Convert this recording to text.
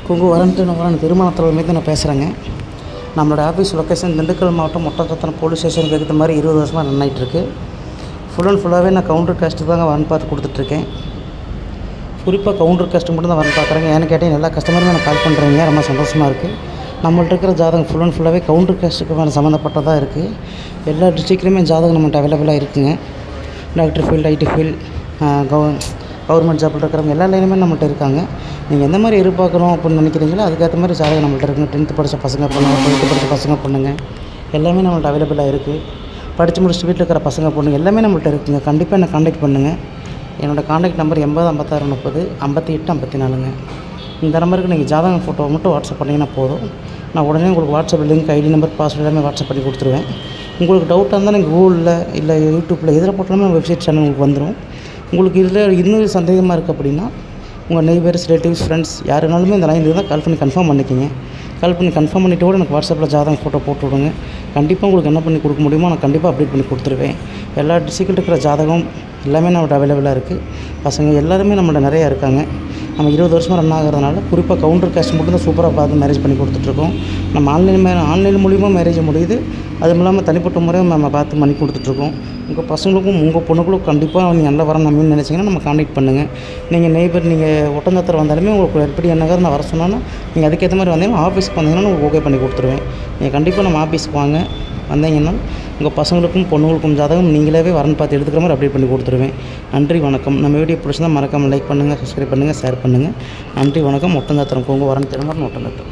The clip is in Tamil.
கொங்கு வரன் திருமணத்தில் மீது நான் பேசுகிறேங்க. நம்மளோட ஆஃபீஸ் லொக்கேஷன் திண்டுக்கல் மாவட்டம் ஒட்டஞ்சத்திரம் போலீஸ் ஸ்டேஷனுக்கு ஏற்ற மாதிரி 20 வருஷமாக ரன் ஆகிட்டுருக்கு. ஃபுல் அண்ட் ஃபுல்லாகவே நான் கவுண்டர் காஸ்ட்டு தாங்க வரன் பார்த்து கொடுத்துட்ருக்கேன். குறிப்பாக கவுண்டர் காஸ்ட்டு மட்டும் தான் வரன் பார்க்குறேங்க. ஏன்னு கேட்டேன், எல்லா கஸ்டமருமே நான் கால் பண்ணுறேங்க, ரொம்ப சந்தோஷமாக இருக்குது. நம்மள்ட்ட இருக்கிற ஜாதகம் ஃபுல் அண்ட் ஃபுல்லாகவே கவுண்டர் காஸ்ட்டுக்கு மேலே சம்மந்தப்பட்டதாக இருக்குது. எல்லா டிஸ்ட்ரிக்ட்லேயுமே ஜாதகம் நம்மள்ட்ட அவைலபிளாக இருக்குதுங்க. Doctor field, IT field, government ஜாப்பில் இருக்கிறவங்க எல்லா லைனுமே நம்மள்ட்ட இருக்காங்க. நீங்கள் எந்த மாதிரி எதிர்பார்க்கணும் அப்படின்னு நினைக்கிறீங்களோ அதுக்கேற்ற மாதிரி ஜாதகம் நம்மள்ட்ட இருக்குங்க. 10th படித்த பசங்க பொண்ணுங்க, 12th படித்த பசங்க பொண்ணுங்க எல்லாமே நம்மள்ட்ட அவைலபிளாக இருக்குது. படித்து முடிச்சுட்டு வீட்டில் இருக்கிற பசங்க பொண்ணுங்க எல்லாமே நம்மள்ட்ட இருக்குங்க. கண்டிப்பாக என்னை காண்டாக்ட் பண்ணுங்கள். என்னோடய காண்டாக்ட் நம்பர் 80 56 30 58 54ங்க. இந்த நம்பருக்கு நீங்கள் ஜாதகம் ஃபோட்டோ மட்டும் வாட்ஸ்அப் பண்ணிங்கன்னா போதும். நான் உடனே உங்களுக்கு WhatsApp link, ID number, password எல்லாமே வாட்ஸ்அப் பண்ணி கொடுத்துருவேன். உங்களுக்கு டவுட்டாக இருந்தால் நீங்கள் கூகுளில் இல்லை யூடியூப்பில் எதில் போட்டாலுமே வெப்சைட் சேனல் உங்களுக்கு வந்துடும். உங்களுக்கு இதில் இன்னொரு சந்தேகமாக இருக்குது அப்படின்னா உங்கள் நெய்பர்ஸ், ரிலேட்டிவ்ஸ், ஃப்ரெண்ட்ஸ் யாருனாலுமே இந்த லைன் இருந்தால் கால் பண்ணி கன்ஃபார்ம் பண்ணிக்கிங்க. கால் பண்ணி கன்ஃபார்ம் பண்ணிவிட்டு கூட எனக்கு வாட்ஸ்அப்பில் ஜாதகம் ஃபோட்டோ போட்டு விடுங்க. கண்டிப்பாக உங்களுக்கு என்ன பண்ணி கொடுக்க முடியுமோ நான் கண்டிப்பாக அப்டேட் பண்ணி கொடுத்துருவேன். எல்லா டிஸ்ட்ரிக்டில் இருக்கிற ஜாதகம் எல்லாமே நம்மள்ட்ட அவைலபிளாக இருக்குது. பசங்க எல்லாருமே நம்மள்ட்ட நிறையா இருக்காங்க. நம்ம 20 வருஷமாக ரன் ஆகிறதுனால குறிப்பாக கவுண்டர் காஸ்ட் மட்டும் தான் சூப்பராக பார்த்து மேரேஜ் பண்ணி கொடுத்துட்ருக்கோம். நம்ம ஆன்லைன் மூலிமா மேரேஜ் முடியுது. அதுவும் இல்லாமல் தனிப்பட்ட முறையும் நம்ம பார்த்து பண்ணி கொடுத்துட்ருக்கோம். உங்கள் பசங்களுக்கும் உங்கள் பொண்ணுங்களுக்கும் கண்டிப்பாக நீங்கள் நல்லா வர நம்ம நினச்சிங்கன்னா நம்ம காண்டாக்ட் பண்ணுங்கள். நீங்கள் நெய்பர், நீங்கள் ஒட்டஞ்சத்திரம் வந்தாலுமே உங்களுக்கு எப்படி என்ன நான் வர சொன்னோன்னா நீங்கள் அதுக்கேற்ற மாதிரி வந்தீங்கன்னா ஆஃபீஸ்க்கு வந்தீங்கன்னா உங்களுக்கு ஓகே பண்ணி கொடுத்துருவேன். நீங்கள் கண்டிப்பாக நம்ம ஆஃபீஸ்க்கு வாங்க. வந்தீங்கன்னா உங்கள் பசங்களுக்கும் பொண்ணுங்களுக்கும் ஜாதகம் நீங்களாவே வரன்னு பார்த்து எடுத்துக்கிற மாதிரி அப்டேட் பண்ணி கொடுத்துருவேன். நன்றி, வணக்கம். நம்ம வீடியோ பிடிச்சிருந்தால் மறக்காமல் லைக் பண்ணுங்கள், சப்ஸ்கிரைப் பண்ணுங்கள், ஷேர் பண்ணுங்கள். நன்றி, வணக்கம். ஒட்டஞ்சத்திரம் கொங்கு வரன் திருமணம் ஒட்டஞ்சத்திரம்.